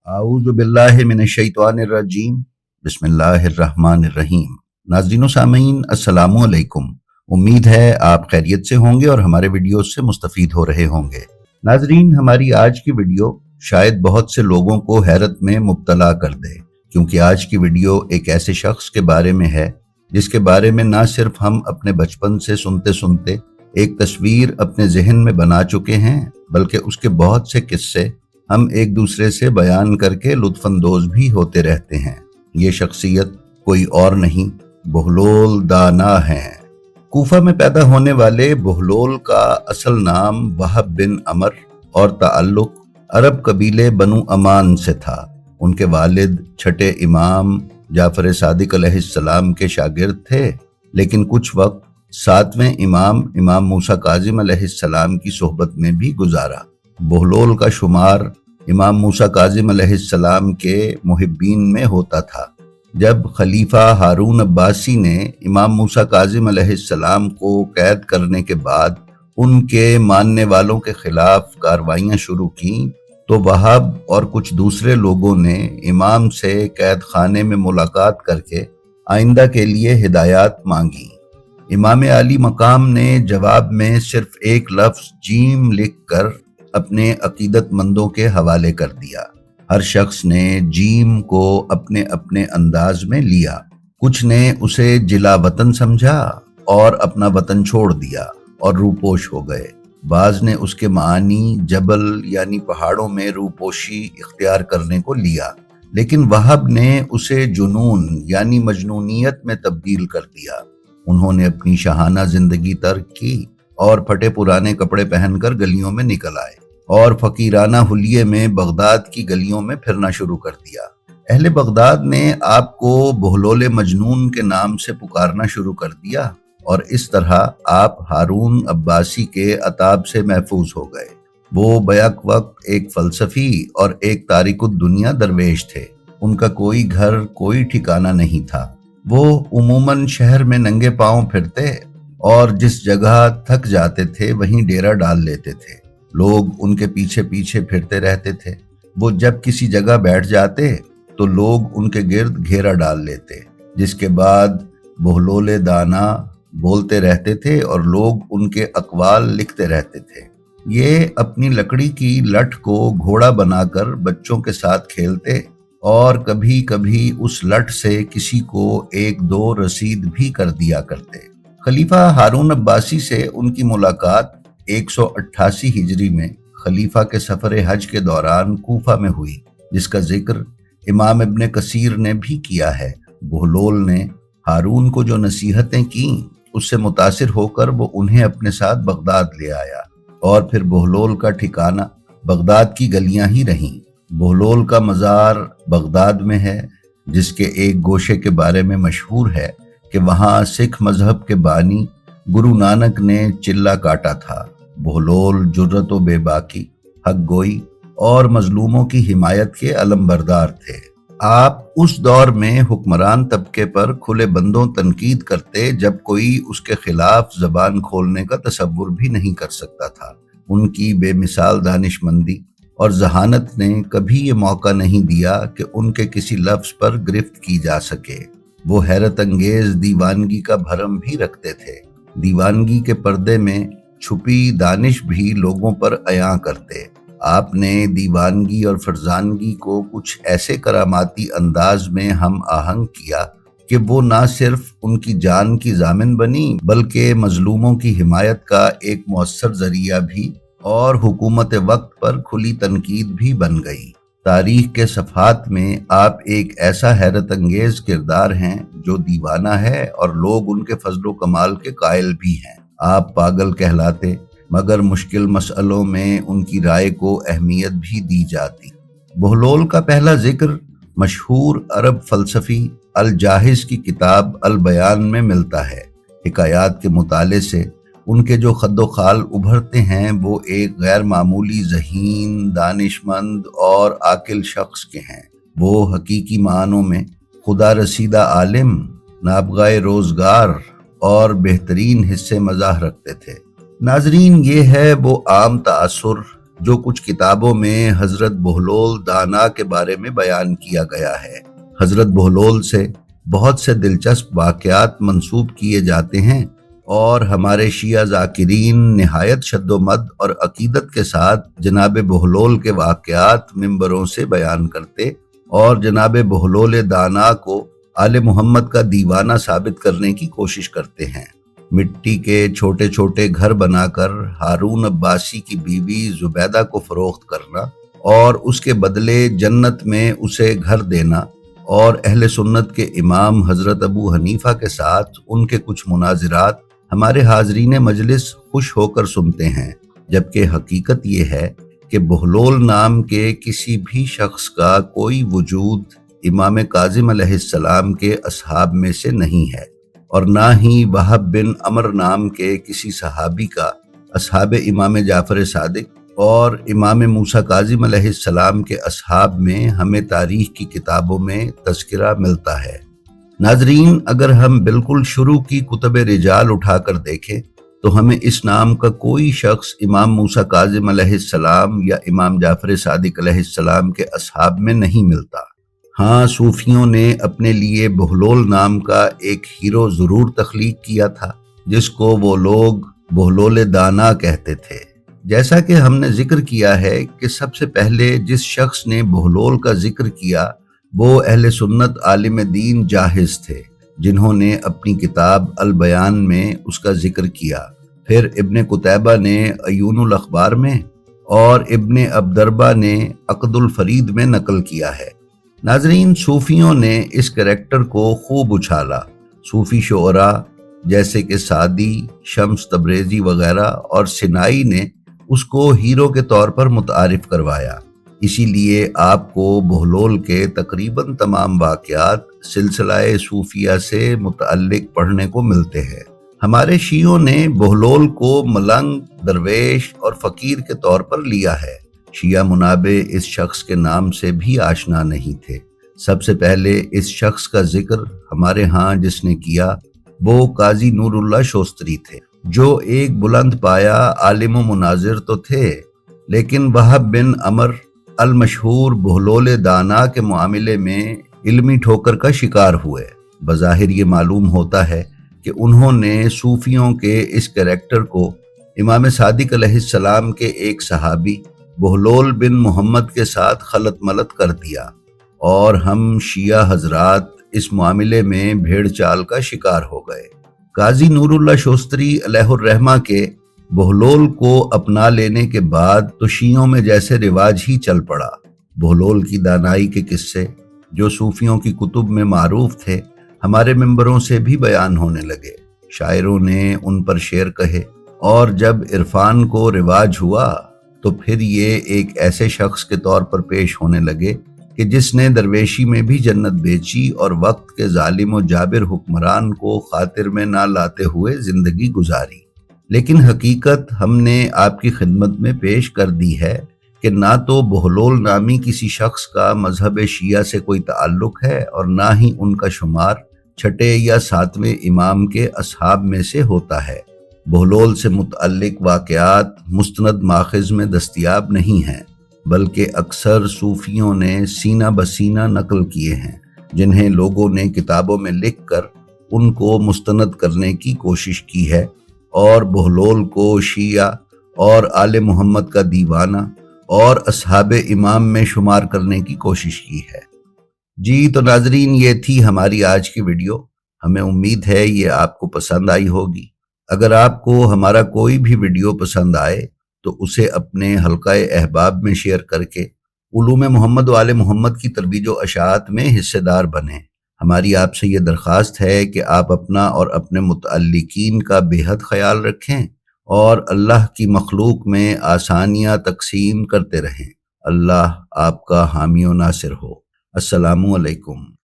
आऊज़ु बिल्लाहि मिनश्शैतानिर्रजीम बिस्मिल्लाहिर्रहमानिर्रहीम। नाज़रीन व सामीन अस्सलामु अलैकुम। उम्मीद है आप खैरियत से होंगे और हमारे वीडियोस से मुस्तफ़ीद हो रहे होंगे। नाज़रीन, हमारी आज की वीडियो शायद बहुत से लोगों को हैरत में मुब्तला कर दे, क्योंकि आज की वीडियो एक ऐसे शख्स के बारे में है जिसके बारे में ना सिर्फ हम अपने बचपन से सुनते सुनते एक तस्वीर अपने जहन में बना चुके हैं, बल्कि उसके बहुत से किस्से हम एक दूसरे से बयान करके लुत्फानंदोज भी होते रहते हैं। ये शख्सियत कोई और नहीं, बहलोल दाना हैं। कूफा में पैदा होने वाले बहलोल का असल नाम वहब बिन अमर और ताल्लुक अरब कबीले बनु अमान से था। उनके वालिद छठे इमाम जाफर सादिक अलैहिस्सलाम के शागिर्द थे, लेकिन कुछ वक्त सातवें इमाम मूसा काजिम अलैहिस्सलाम की सोहबत में भी गुजारा। बहलोल का शुमार इमाम मूसा काजिम अलैहिस्सलाम के मुहिब्बीन में होता था। जब खलीफा हारून अब्बासी ने इमाम मूसा काजिम अलैहिस्सलाम को कैद करने के बाद उनके मानने वालों के खिलाफ कार्रवाइयां शुरू की, तो वहाब और कुछ दूसरे लोगों ने इमाम से कैद खाने में मुलाकात करके आइंदा के लिए हिदायत मांगी। इमाम आली मकाम ने जवाब में सिर्फ एक लफ्ज जीम लिख कर अपने अकीदतमंदों के हवाले कर दिया। हर शख्स ने जीम को अपने अपने अंदाज में लिया। कुछ ने उसे जिला वतन समझा और अपना वतन छोड़ दिया और रूपोश हो गए। बाज ने उसके मानी जबल यानी पहाड़ों में रूपोशी इख्तियार करने को लिया, लेकिन वहाब ने उसे जुनून यानी मजनूनियत में तब्दील कर दिया। उन्होंने अपनी शाहाना जिंदगी तर्क की और फटे पुराने कपड़े पहनकर गलियों में निकल आए और फकीराना हुलिये में बगदाद की गलियों में फिरना शुरू कर दिया। अहले बगदाद ने आपको बहलोल मजनून के नाम से पुकारना शुरू कर दिया और इस तरह आप हारून अब्बासी के अताब से महफूज हो गए। वो बैक वक्त एक फलसफी और एक तारिकुद दुनिया दरवेश थे। उनका कोई घर कोई ठिकाना नहीं था। वो उमूमन शहर में नंगे पांव फिरते और जिस जगह थक जाते थे वहीं डेरा डाल लेते थे। लोग उनके पीछे पीछे फिरते रहते थे। वो जब किसी जगह बैठ जाते तो लोग उनके गिर्द घेरा डाल लेते, जिसके बाद बहलोल दाना बोलते रहते थे और लोग उनके अकवाल लिखते रहते थे। ये अपनी लकड़ी की लठ को घोड़ा बनाकर बच्चों के साथ खेलते और कभी कभी उस लठ से किसी को एक दो रसीद भी कर दिया करते। खलीफा हारून अब्बासी से उनकी मुलाकात 188 हिजरी में खलीफा के सफर हज के दौरान कूफा में हुई, जिसका जिक्र इमाम इब्ने कसीर ने भी किया है। बहलोल ने हारून को जो नसीहतें की उससे मुतासिर होकर वो उन्हें अपने साथ बगदाद ले आया और फिर बहलोल का ठिकाना बगदाद की गलियां ही रहीं। बहलोल का मज़ार बगदाद में है, जिसके एक गोशे के बारे में मशहूर है कि वहाँ सिख मजहब के बानी गुरु नानक ने चिल्ला काटा था। बहलोल जुर्रत व बेबाकी, हक गोई और मजलूमों की हिमायत के अलमबरदार थे। आप उस दौर में हुक्मरान तबके पर खुले बंदों तनकीद करते जब कोई उसके खिलाफ जबान खोलने का तसव्वुर भी नहीं कर सकता था। उनकी बेमिसाल दानिशमंदी और जहानत ने कभी ये मौका नहीं दिया कि उनके किसी लफ्ज पर गिरफ्त की जा सके। वो हैरत अंगेज दीवानगी का भरम भी रखते थे। दीवानगी के पर्दे में छुपी दानिश भी लोगों पर अयां करते। आपने दीवानगी और फरजानगी को कुछ ऐसे करामाती अंदाज में हम आहंग किया कि वो ना सिर्फ उनकी जान की जामिन बनी, बल्कि मजलूमों की हिमायत का एक मौसर जरिया भी और हुकूमत वक्त पर खुली तनकीद भी बन गई। तारीख के सफ़हात में आप एक ऐसा हैरत अंगेज किरदार हैं जो दीवाना है और लोग उनके फजलो कमाल के कायल भी हैं। आप पागल कहलाते, मगर मुश्किल मसलों में उनकी राय को अहमियत भी दी जाती। बहलोल का पहला जिक्र मशहूर अरब फलसफी अल जाहिज की किताब अल बयान में मिलता है। हिकायात के मुताले से उनके जो खद्दो खाल उभरते हैं वो एक गैर मामूली ज़हीन, दानिशमंद और आकिल शख्स के हैं। वो हकीकी मानों में खुदा रसीदा आलिम, नाबगाए रोजगार और बेहतरीन हिस्से मज़ाह रखते थे। नाजरीन, ये है वो आम तासुर جو کچھ کتابوں میں حضرت بہلول دانا کے بارے میں بیان کیا گیا ہے۔ حضرت بہلول سے بہت سے دلچسپ واقعات منسوب کیے جاتے ہیں اور ہمارے شیعہ ذاکرین نہایت شد و مد اور عقیدت کے ساتھ جناب بہلول کے واقعات ممبروں سے بیان کرتے اور جناب بہلول دانا کو آل محمد کا دیوانہ ثابت کرنے کی کوشش کرتے ہیں۔ مٹی کے چھوٹے چھوٹے گھر بنا کر ہارون عباسی کی بیوی زبیدہ کو فروخت کرنا اور اس کے بدلے جنت میں اسے گھر دینا، اور اہل سنت کے امام حضرت ابو حنیفہ کے ساتھ ان کے کچھ مناظرات ہمارے حاضرین مجلس خوش ہو کر سنتے ہیں، جبکہ حقیقت یہ ہے کہ بہلول نام کے کسی بھی شخص کا کوئی وجود امام کاظم علیہ السلام کے اصحاب میں سے نہیں ہے، اور نہ ہی وہب بن عمر نام کے کسی صحابی کا اصحاب امام جعفر صادق اور امام موسیٰ کاظم علیہ السلام کے اصحاب میں ہمیں تاریخ کی کتابوں میں تذکرہ ملتا ہے۔ ناظرین، اگر ہم بالکل شروع کی کتب رجال اٹھا کر دیکھیں تو ہمیں اس نام کا کوئی شخص امام موسیٰ کاظم علیہ السلام یا امام جعفر صادق علیہ السلام کے اصحاب میں نہیں ملتا۔ ہاں، صوفیوں نے اپنے لیے بہلول نام کا ایک ہیرو ضرور تخلیق کیا تھا، جس کو وہ لوگ بہلول دانا کہتے تھے۔ جیسا کہ ہم نے ذکر کیا ہے کہ سب سے پہلے جس شخص نے بہلول کا ذکر کیا وہ اہل سنت عالم دین جاحظ تھے، جنہوں نے اپنی کتاب البیان میں اس کا ذکر کیا۔ پھر ابن قتیبہ نے عیون الاخبار میں اور ابن عبدربہ نے عقد الفرید میں نقل کیا ہے۔ ناظرین، صوفیوں نے اس کریکٹر کو خوب اچھالا۔ صوفی شعراء جیسے کہ سعدی، شمس تبریزی وغیرہ اور سنائی نے اس کو ہیرو کے طور پر متعارف کروایا۔ اسی لیے آپ کو بہلول کے تقریباً تمام واقعات سلسلہ صوفیہ سے متعلق پڑھنے کو ملتے ہیں۔ ہمارے شیعوں نے بہلول کو ملنگ، درویش اور فقیر کے طور پر لیا ہے۔ شیعہ منابع اس شخص کے نام سے بھی آشنا نہیں تھے۔ سب سے پہلے اس شخص کا ذکر ہمارے ہاں جس نے کیا وہ قاضی نور اللہ شوستری تھے، جو ایک بلند پایا عالم و مناظر تو تھے، لیکن وہب بن عمر المشہور بہلول دانا کے معاملے میں علمی ٹھوکر کا شکار ہوئے۔ بظاہر یہ معلوم ہوتا ہے کہ انہوں نے صوفیوں کے اس کریکٹر کو امام صادق علیہ السلام کے ایک صحابی بہلول بن محمد کے ساتھ خلط ملط کر دیا، اور ہم شیعہ حضرات اس معاملے میں بھیڑ چال کا شکار ہو گئے۔ قاضی نور اللہ شوستری علیہ الرحمہ کے بہلول کو اپنا لینے کے بعد تو شیعوں میں جیسے رواج ہی چل پڑا۔ بہلول کی دانائی کے قصے جو صوفیوں کی کتب میں معروف تھے، ہمارے ممبروں سے بھی بیان ہونے لگے۔ شاعروں نے ان پر شعر کہے، اور جب عرفان کو رواج ہوا تو پھر یہ ایک ایسے شخص کے طور پر پیش ہونے لگے کہ جس نے درویشی میں بھی جنت بیچی اور وقت کے ظالم و جابر حکمران کو خاطر میں نہ لاتے ہوئے زندگی گزاری۔ لیکن حقیقت ہم نے آپ کی خدمت میں پیش کر دی ہے کہ نہ تو بہلول نامی کسی شخص کا مذہب شیعہ سے کوئی تعلق ہے اور نہ ہی ان کا شمار چھٹے یا ساتویں امام کے اصحاب میں سے ہوتا ہے۔ بہلول سے متعلق واقعات مستند ماخذ میں دستیاب نہیں ہیں، بلکہ اکثر صوفیوں نے سینہ بسینہ نقل کیے ہیں، جنہیں لوگوں نے کتابوں میں لکھ کر ان کو مستند کرنے کی کوشش کی ہے اور بہلول کو شیعہ اور آل محمد کا دیوانہ اور اصحاب امام میں شمار کرنے کی کوشش کی ہے۔ جی تو ناظرین، یہ تھی ہماری آج کی ویڈیو۔ ہمیں امید ہے یہ آپ کو پسند آئی ہوگی۔ اگر آپ کو ہمارا کوئی بھی ویڈیو پسند آئے تو اسے اپنے حلقہ احباب میں شیئر کر کے علوم محمد و آل محمد کی ترویج و اشاعت میں حصے دار بنیں۔ ہماری آپ سے یہ درخواست ہے کہ آپ اپنا اور اپنے متعلقین کا بے حد خیال رکھیں اور اللہ کی مخلوق میں آسانیاں تقسیم کرتے رہیں۔ اللہ آپ کا حامی و ناصر ہو۔ السلام علیکم۔